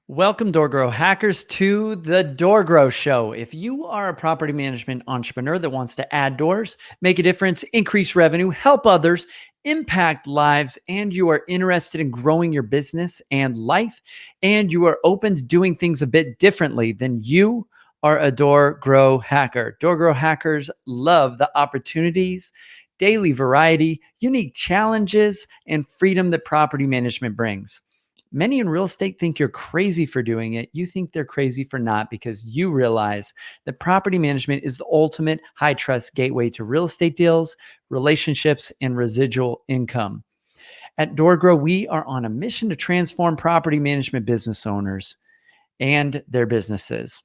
Welcome, DoorGrow hackers, to the DoorGrow Show. If you are a property management entrepreneur that wants to add doors, make a difference, increase revenue, help others, impact lives, and you are interested in growing your business and life, and you are open to doing things a bit differently, then you are a DoorGrow hacker. DoorGrow hackers love the opportunities, daily variety, unique challenges, and freedom that property management brings. Many in real estate think you're crazy for doing it. You think they're crazy for not, because you realize that property management is the ultimate high trust gateway to real estate deals, relationships, and residual income. At DoorGrow, we are on a mission to transform property management business owners and their businesses.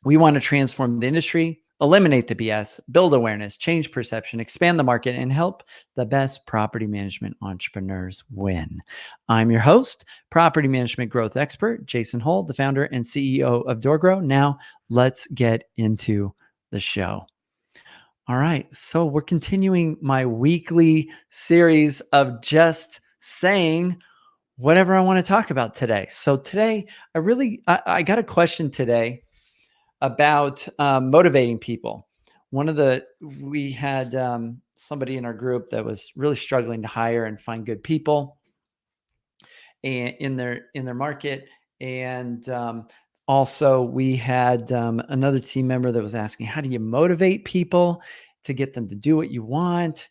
We want to transform the industry, eliminate the BS, build awareness, change perception, expand the market, and help the best property management entrepreneurs win. I'm your host, property management growth expert, Jason Hull, the founder and CEO of DoorGrow. Now, let's get into the show. All right, so we're continuing my weekly series of just saying whatever I want to talk about today. So today, I got a question today about motivating people. We had somebody in our group that was really struggling to hire and find good people in their market, and also we had another team member that was asking, how do you motivate people to get them to do what you want?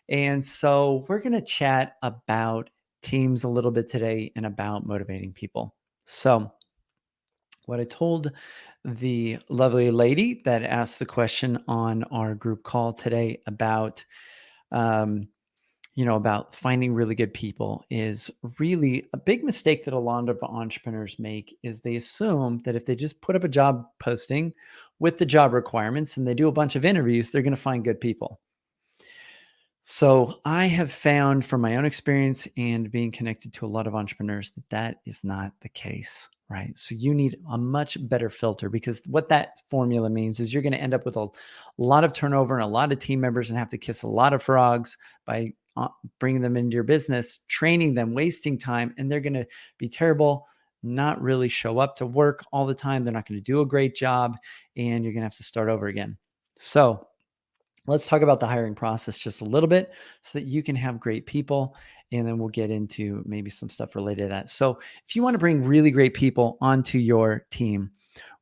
And so we're going to chat about teams a little bit today and about motivating people. So what I told the lovely lady that asked the question on our group call today about, about finding really good people is really a big mistake that a lot of entrepreneurs make is they assume that if they just put up a job posting with the job requirements and they do a bunch of interviews, they're going to find good people. So I have found from my own experience and being connected to a lot of entrepreneurs that is not the case, right? So you need a much better filter, because what that formula means is you're going to end up with a lot of turnover and a lot of team members and have to kiss a lot of frogs by bringing them into your business, training them, wasting time, and they're going to be terrible, not really show up to work all the time. They're not going to do a great job, and you're going to have to start over again. So let's talk about the hiring process just a little bit so that you can have great people, and then we'll get into maybe some stuff related to that. So if you want to bring really great people onto your team,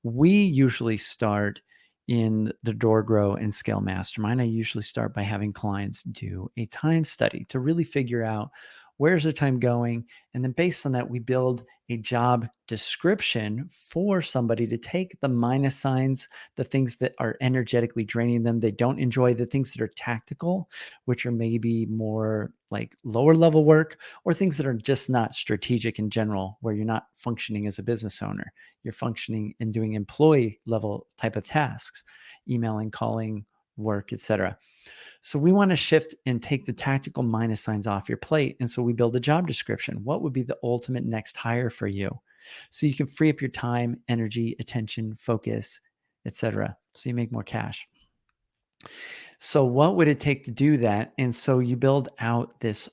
we usually start in the DoorGrow and Scale Mastermind. I usually start by having clients do a time study to really figure out where's their time going. And then based on that, we build a job description for somebody to take the minus signs, the things that are energetically draining them, they don't enjoy, the things that are tactical, which are maybe more like lower level work, or things that are just not strategic in general, where you're not functioning as a business owner. You're functioning and doing employee level type of tasks, emailing, calling, work, etc. So we want to shift and take the tactical minus signs off your plate. And so we build a job description. What would be the ultimate next hire for you? So you can free up your time, energy, attention, focus, etc. So you make more cash. So what would it take to do that? And so you build out the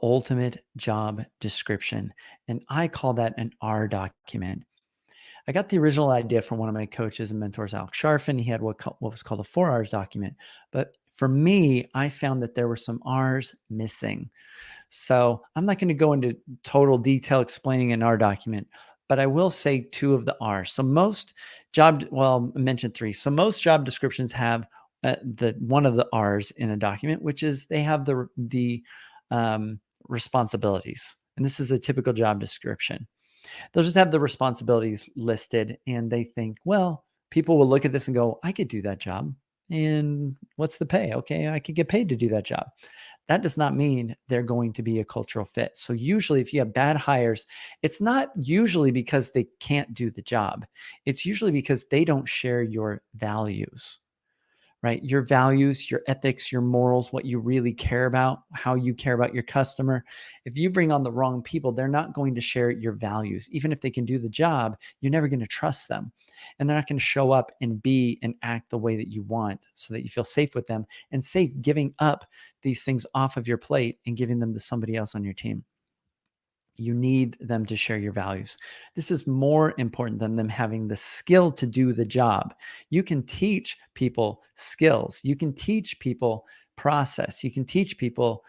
ultimate job description. And I call that an R document. I got the original idea from one of my coaches and mentors, Alex Sharfin. He had what was called a 4 R's document. But for me, I found that there were some R's missing. So I'm not going to go into total detail explaining an R document, but I will say 2 of the R's. So I mentioned 3. So most job descriptions have the one of the R's in a document, which is they have the responsibilities. And this is a typical job description. They'll just have the responsibilities listed, and they think, well, people will look at this and go, I could do that job. And what's the pay? Okay, I could get paid to do that job. That does not mean they're going to be a cultural fit. So usually if you have bad hires, it's not usually because they can't do the job. It's usually because they don't share your values. Right? Your values, your ethics, your morals, what you really care about, how you care about your customer. If you bring on the wrong people, they're not going to share your values. Even if they can do the job, you're never going to trust them. And they're not going to show up and be and act the way that you want, so that you feel safe with them and safe giving up these things off of your plate and giving them to somebody else on your team. You need them to share your values. This is more important than them having the skill to do the job. You can teach people skills. You can teach people process. You can teach people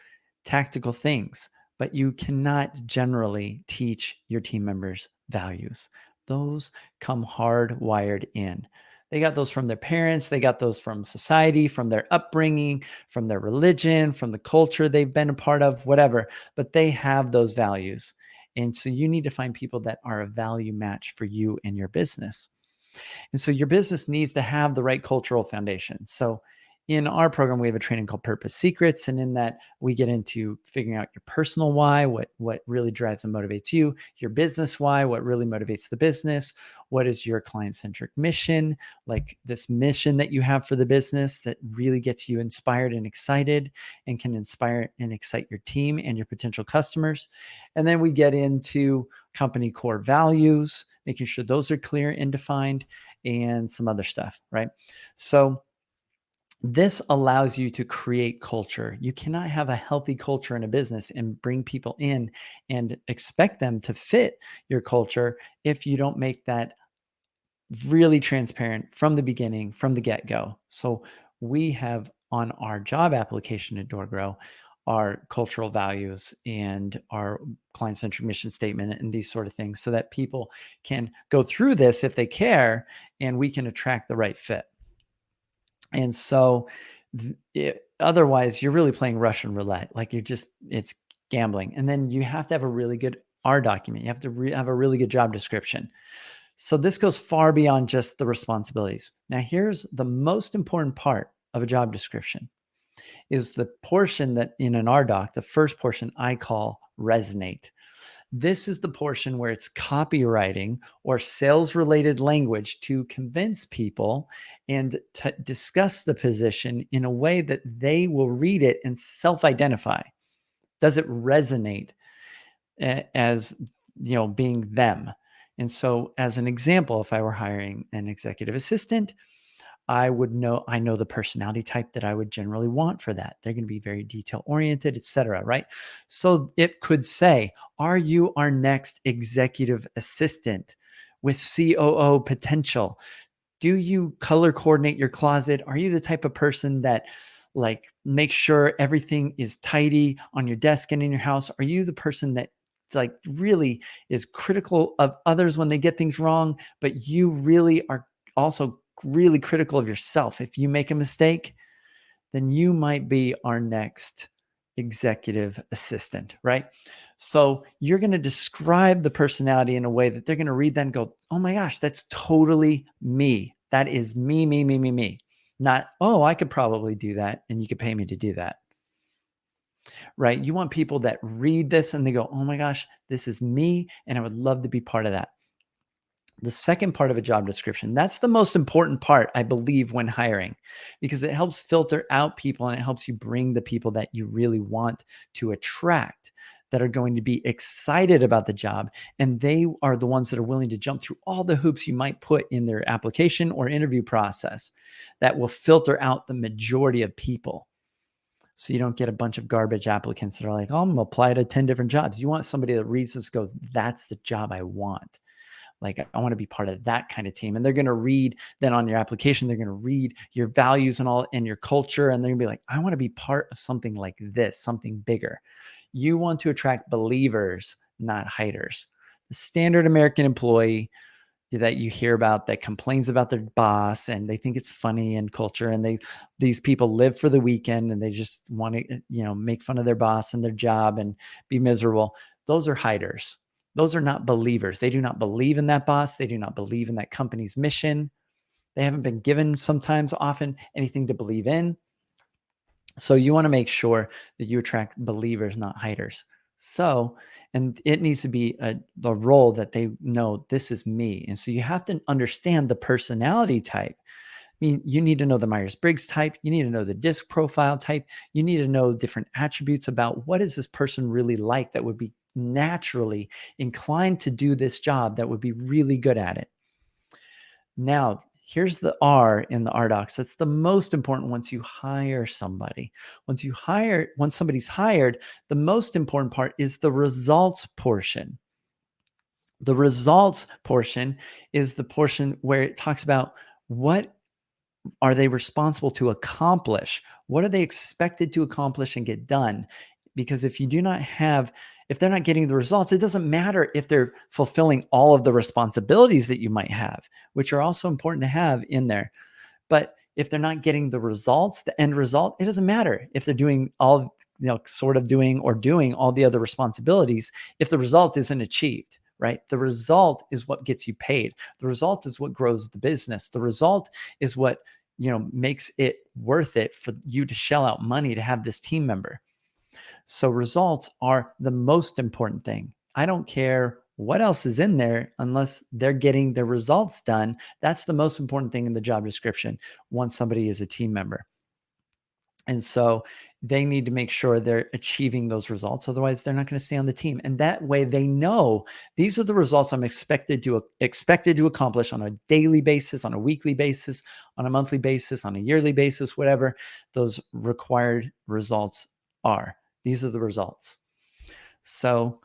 tactical things, but you cannot generally teach your team members values. Those come hardwired in. They got those from their parents. They got those from society, from their upbringing, from their religion, from the culture they've been a part of, whatever. But they have those values. And so you need to find people that are a value match for you and your business. And so your business needs to have the right cultural foundation. So in our program, we have a training called Purpose Secrets. And in that, we get into figuring out your personal why, what really drives and motivates you, your business why, what really motivates the business, what is your client-centric mission, like this mission that you have for the business that really gets you inspired and excited and can inspire and excite your team and your potential customers. And then we get into company core values, making sure those are clear and defined, and some other stuff, right? So this allows you to create culture. You cannot have a healthy culture in a business and bring people in and expect them to fit your culture if you don't make that really transparent from the beginning, from the get-go. So we have on our job application at DoorGrow our cultural values and our client-centric mission statement and these sort of things so that people can go through this if they care and we can attract the right fit. And so otherwise you're really playing Russian roulette. Like it's gambling. And then you have to have a really good R document. You have to have a really good job description. So this goes far beyond just the responsibilities. Now, here's the most important part of a job description is the portion that in an RDoc, the first portion I call resonate. This is the portion where it's copywriting or sales related language to convince people and to discuss the position in a way that they will read it and self-identify. Does it resonate as being them? And so as an example, if I were hiring an executive assistant, I know the personality type that I would generally want for that. They're going to be very detail oriented, et cetera, right? So it could say, are you our next executive assistant with COO potential? Do you color coordinate your closet? Are you the type of person that make sure everything is tidy on your desk and in your house? Are you the person that really is critical of others when they get things wrong, but you really are also really critical of yourself? If you make a mistake, then you might be our next executive assistant, right? So you're going to describe the personality in a way that they're going to read that and go, oh my gosh, that's totally me. That is me, me, me, me, me. Not, oh, I could probably do that and you could pay me to do that. Right? You want people that read this and they go, oh my gosh, this is me and I would love to be part of that. The second part of a job description, that's the most important part, I believe, when hiring, because it helps filter out people and it helps you bring the people that you really want to attract, that are going to be excited about the job. And they are the ones that are willing to jump through all the hoops you might put in their application or interview process that will filter out the majority of people. So you don't get a bunch of garbage applicants that are like, oh, I'm going to apply to 10 different jobs. You want somebody that reads this, goes, that's the job I want. Like, I want to be part of that kind of team. And they're going to read then on your application, they're going to read your values and all and your culture. And they're going to be like, I want to be part of something like this, something bigger. You want to attract believers, not haters. The standard American employee that you hear about that complains about their boss and they think it's funny and culture, and these people live for the weekend and they just want to make fun of their boss and their job and be miserable. Those are hiders. Those are not believers. They do not believe in that boss. They do not believe in that company's mission. They haven't been given often anything to believe in. So you want to make sure that you attract believers, not hiders. So, and it needs to be the role that they know this is me. And so you have to understand the personality type. I mean, you need to know the Myers-Briggs type. You need to know the DISC profile type. You need to know different attributes about what is this person really like that would be naturally inclined to do this job, that would be really good at it. Now, Here's the R in the RDocs. That's the most important once you hire somebody. Once somebody's hired, the most important part is the results portion. The results portion is the portion where it talks about what are they responsible to accomplish? What are they expected to accomplish and get done? Because if they're not getting the results, it doesn't matter if they're fulfilling all of the responsibilities that you might have, which are also important to have in there. But if they're not getting the results, the end result, it doesn't matter if they're doing all, sort of doing or doing all the other responsibilities if the result isn't achieved, right? The result is what gets you paid. The result is what grows the business. The result is what, makes it worth it for you to shell out money to have this team member. So results are the most important thing. I don't care what else is in there unless they're getting the results done. That's the most important thing in the job description once somebody is a team member. And so they need to make sure they're achieving those results. Otherwise, they're not going to stay on the team. And that way they know these are the results I'm expected to accomplish on a daily basis, on a weekly basis, on a monthly basis, on a yearly basis, whatever those required results are. These are the results. So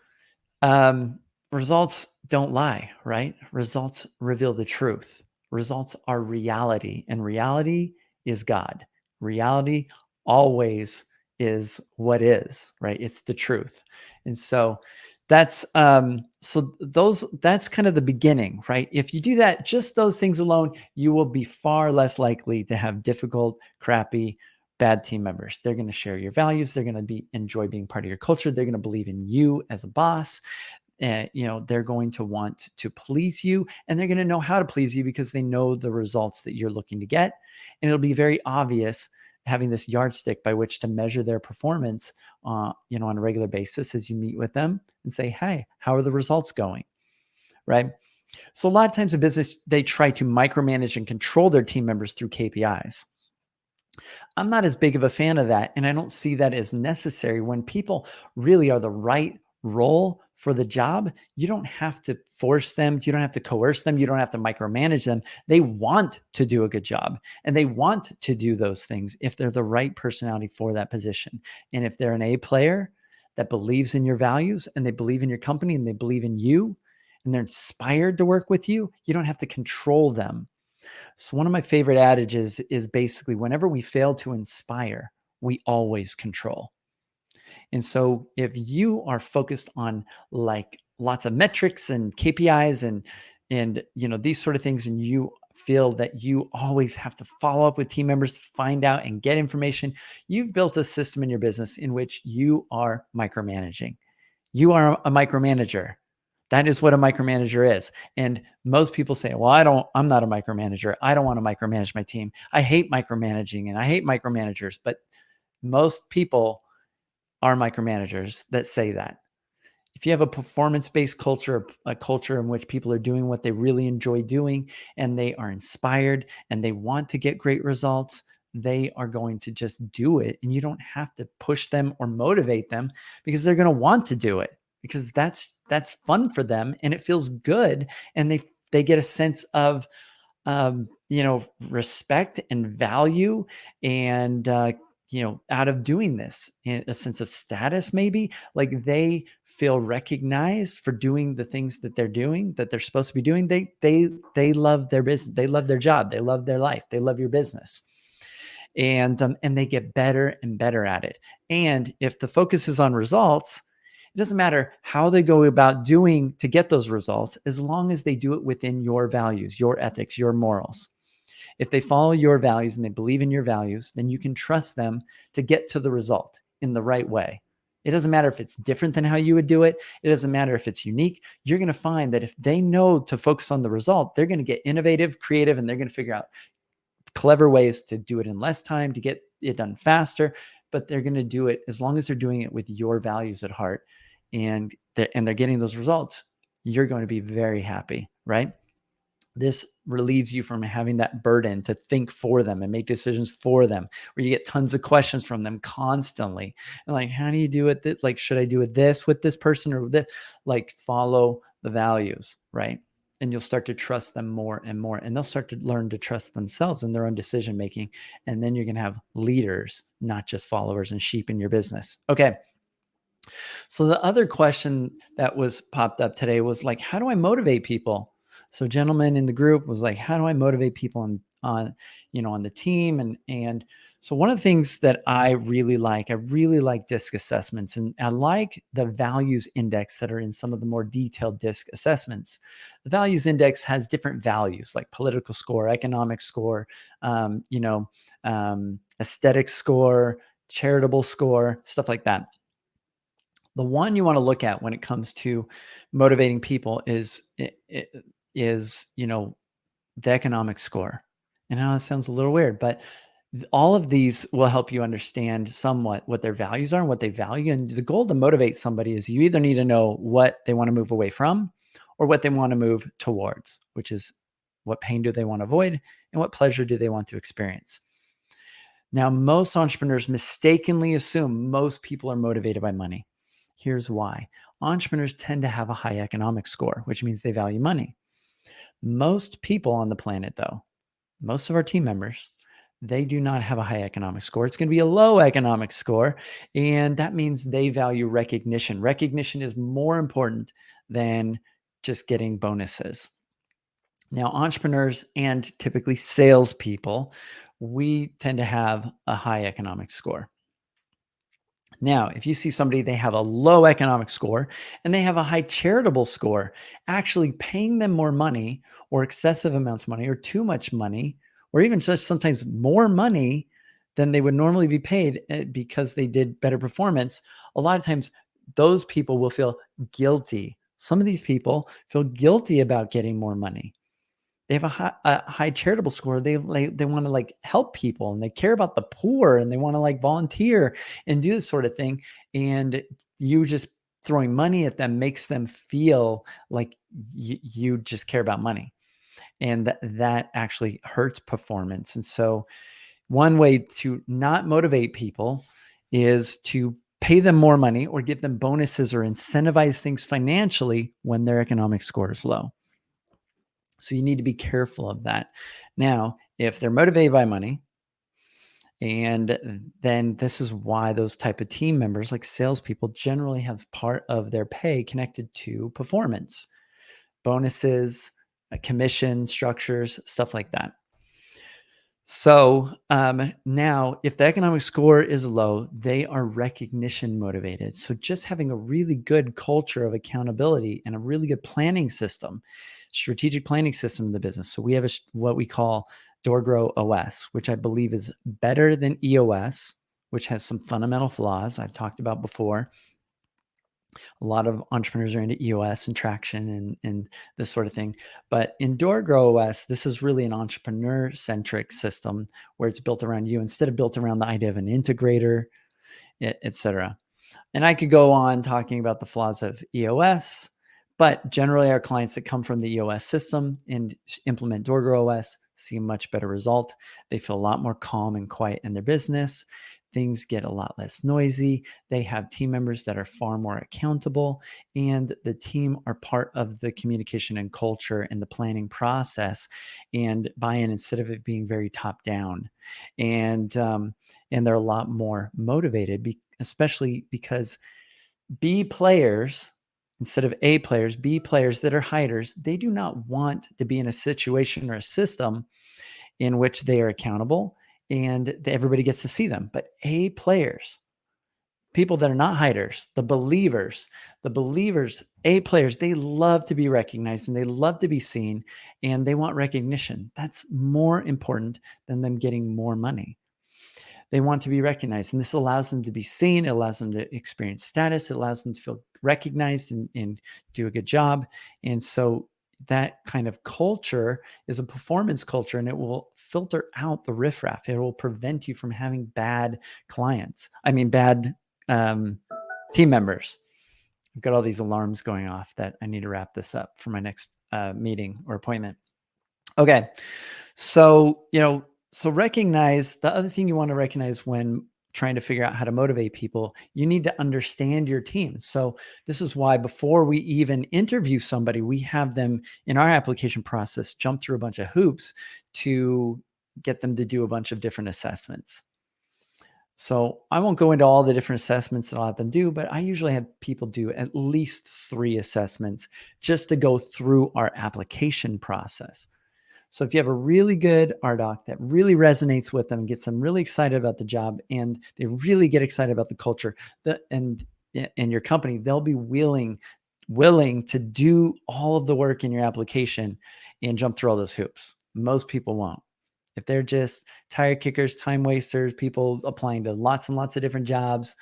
results don't lie, right? Results reveal the truth. Results are reality, and reality is God. Reality always is what is, right? It's the truth. And so that's that's kind of the beginning, right? If you do that, just those things alone, you will be far less likely to have difficult, crappy, bad team members. They're going to share your values. They're going to enjoy being part of your culture. They're going to believe in you as a boss. They're going to want to please you, and they're going to know how to please you because they know the results that you're looking to get. And it'll be very obvious having this yardstick by which to measure their performance, on a regular basis as you meet with them and say, hey, how are the results going? Right. So a lot of times in business, they try to micromanage and control their team members through KPIs. I'm not as big of a fan of that. And I don't see that as necessary when people really are the right role for the job. You don't have to force them. You don't have to coerce them. You don't have to micromanage them. They want to do a good job and they want to do those things if they're the right personality for that position. And if they're an A player that believes in your values and they believe in your company and they believe in you and they're inspired to work with you, you don't have to control them. So one of my favorite adages is basically whenever we fail to inspire, we always control. And so if you are focused on like lots of metrics and KPIs and these sort of things, and you feel that you always have to follow up with team members to find out and get information, you've built a system in your business in which you are micromanaging. You are a micromanager. That is what a micromanager is. And most people say, well, I'm not a micromanager. I don't want to micromanage my team. I hate micromanaging and I hate micromanagers. But most people are micromanagers that say that. If you have a performance-based culture, a culture in which people are doing what they really enjoy doing and they are inspired and they want to get great results, they are going to just do it. And you don't have to push them or motivate them because they're going to want to do it because that's fun for them and it feels good. And they get a sense of, respect and value and, out of doing this, a sense of status, maybe like they feel recognized for doing the things that they're doing, that they're supposed to be doing. They love their business. They love their job. They love their life. They love your business. And they get better and better at it. And if the focus is on results, it doesn't matter how they go about doing to get those results, as long as they do it within your values, your ethics, your morals. If they follow your values and they believe in your values, then you can trust them to get to the result in the right way. It doesn't matter if it's different than how you would do it. It doesn't matter if it's unique. You're going to find that if they know to focus on the result, they're going to get innovative, creative, and they're going to figure out clever ways to do it in less time, to get it done faster. But they're going to do it as long as they're doing it with your values at heart and they're getting those results. You're going to be very happy, right? This relieves you from having that burden to think for them and make decisions for them, where you get tons of questions from them constantly. And like, how do you do it? Like, should I do it this with this person or this? Like, follow the values, right? and you'll start to trust them more and more, and they'll start to learn to trust themselves in their own decision making. And then you're going to have leaders, not just followers and sheep in your business. Okay. So the other question that was popped up today was like, how do I motivate people? So gentleman in the group was like, how do I motivate people on the team? And so one of the things that I really like DISC assessments, and I like the values index that are in some of the more detailed DISC assessments. The values index has different values like political score, economic score, aesthetic score, charitable score, stuff like that. The one you want to look at when it comes to motivating people is the economic score. And I know that sounds a little weird, but all of these will help you understand somewhat what their values are and what they value. And the goal to motivate somebody is you either need to know what they want to move away from or what they want to move towards, which is what pain do they want to avoid and what pleasure do they want to experience. Now, most entrepreneurs mistakenly assume most people are motivated by money. Here's why. Entrepreneurs tend to have a high economic score, which means they value money. Most people on the planet, though, most of our team members, they do not have a high economic score. It's going to be a low economic score. And that means they value recognition. Recognition is more important than just getting bonuses. Now, entrepreneurs and typically salespeople, we tend to have a high economic score. Now, if you see somebody, they have a low economic score and they have a high charitable score, actually paying them more money or excessive amounts of money or too much money, or even just sometimes more money than they would normally be paid because they did better performance, a lot of times those people will feel guilty. Some of these people feel guilty about getting more money. They have a high charitable score. They want to like help people and they care about the poor and they want to like volunteer and do this sort of thing. And you just throwing money at them makes them feel like you just care about money. And that actually hurts performance. And so one way to not motivate people is to pay them more money or give them bonuses or incentivize things financially when their economic score is low. So you need to be careful of that. Now, if they're motivated by money, and then this is why those type of team members, like salespeople, generally have part of their pay connected to performance, bonuses, commission structures, stuff like that. So now, if the economic score is low, they are recognition motivated. So just having a really good culture of accountability and a really good planning system, strategic planning system in the business. So we have what we call DoorGrow OS, which I believe is better than EOS, which has some fundamental flaws I've talked about before. A lot of entrepreneurs are into EOS and traction and this sort of thing. But in DoorGrow OS, this is really an entrepreneur-centric system where it's built around you instead of built around the idea of an integrator, et cetera. And I could go on talking about the flaws of EOS, but generally our clients that come from the EOS system and implement DoorGrow OS see a much better result. They feel a lot more calm and quiet in their business. Things get a lot less noisy. They have team members that are far more accountable, and the team are part of the communication and culture and the planning process and buy-in instead of it being very top down. And they're a lot more motivated, especially because B players, instead of A players, B players that are hiders, they do not want to be in a situation or a system in which they are accountable and everybody gets to see them. But A players, people that are not hiders, the believers, A players, they love to be recognized and they love to be seen and they want recognition. That's more important than them getting more money. They want to be recognized, and this allows them to be seen. It allows them to experience status. It allows them to feel recognized and do a good job. And so that kind of culture is a performance culture, and it will filter out the riffraff. It will prevent you from having bad bad team members. I've got all these alarms going off that I need to wrap this up for my next meeting or appointment. Okay. So, recognize the other thing you want to recognize when trying to figure out how to motivate people, you need to understand your team. So this is why before we even interview somebody, we have them in our application process jump through a bunch of hoops to get them to do a bunch of different assessments. So I won't go into all the different assessments that I'll have them do, but I usually have people do at least 3 assessments just to go through our application process. So if you have a really good RDoc that really resonates with them, gets them really excited about the job, and they really get excited about the culture and your company, they'll be willing to do all of the work in your application and jump through all those hoops. Most people won't. If they're just tire kickers, time wasters, people applying to lots and lots of different jobs,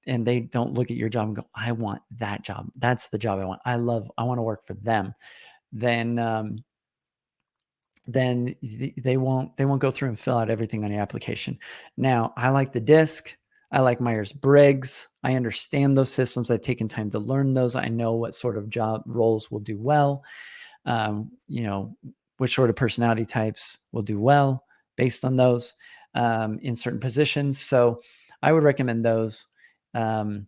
and they don't look at your job and go, I want that job. That's the job I want. I want to work for them. Then they won't go through and fill out everything on your application. Now, I like the DISC. I like Myers-Briggs. I understand those systems. I've taken time to learn those. I know what sort of job roles will do well. Which sort of personality types will do well based on those in certain positions. So I would recommend those. And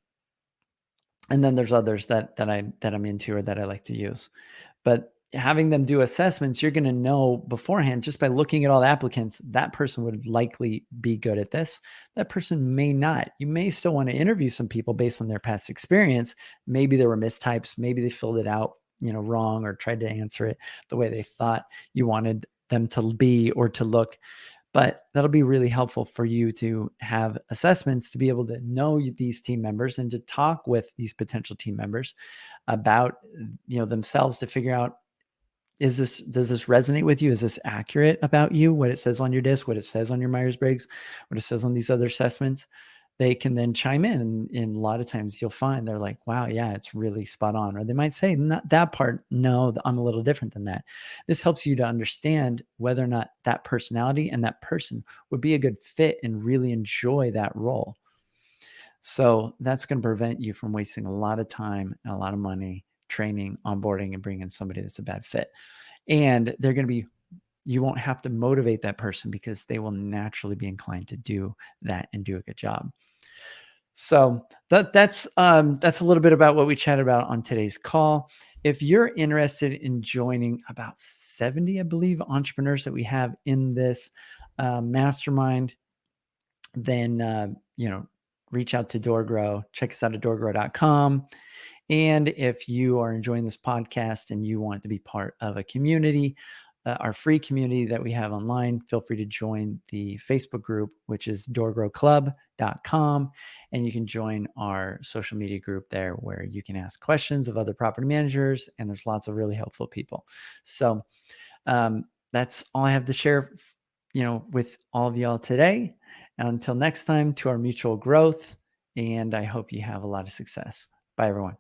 then there's others that I'm into or that I like to use. But having them do assessments, you're going to know beforehand just by looking at all the applicants, that person would likely be good at this. That person may not. You may still want to interview some people based on their past experience. Maybe there were mistypes. Maybe they filled it out, wrong, or tried to answer it the way they thought you wanted them to be or to look. But that'll be really helpful for you to have assessments to be able to know these team members and to talk with these potential team members about, themselves to figure out, does this resonate with you? Is this accurate about you? What it says on your DISC, what it says on your Myers-Briggs, what it says on these other assessments? They can then chime in. And a lot of times you'll find they're like, wow, yeah, it's really spot on. Or they might say, not that part. No, I'm a little different than that. This helps you to understand whether or not that personality and that person would be a good fit and really enjoy that role. So that's going to prevent you from wasting a lot of time and a lot of money training, onboarding, and bringing somebody that's a bad fit. And you won't have to motivate that person because they will naturally be inclined to do that and do a good job. So that's a little bit about what we chatted about on today's call. If you're interested in joining about 70, I believe, entrepreneurs that we have in this mastermind, then reach out to DoorGrow. Check us out at doorgrow.com. And if you are enjoying this podcast and you want to be part of a community, our free community that we have online, feel free to join the Facebook group, which is doorgrowclub.com. And you can join our social media group there where you can ask questions of other property managers. And there's lots of really helpful people. So that's all I have to share, with all of y'all today. Until next time, to our mutual growth. And I hope you have a lot of success. Bye, everyone.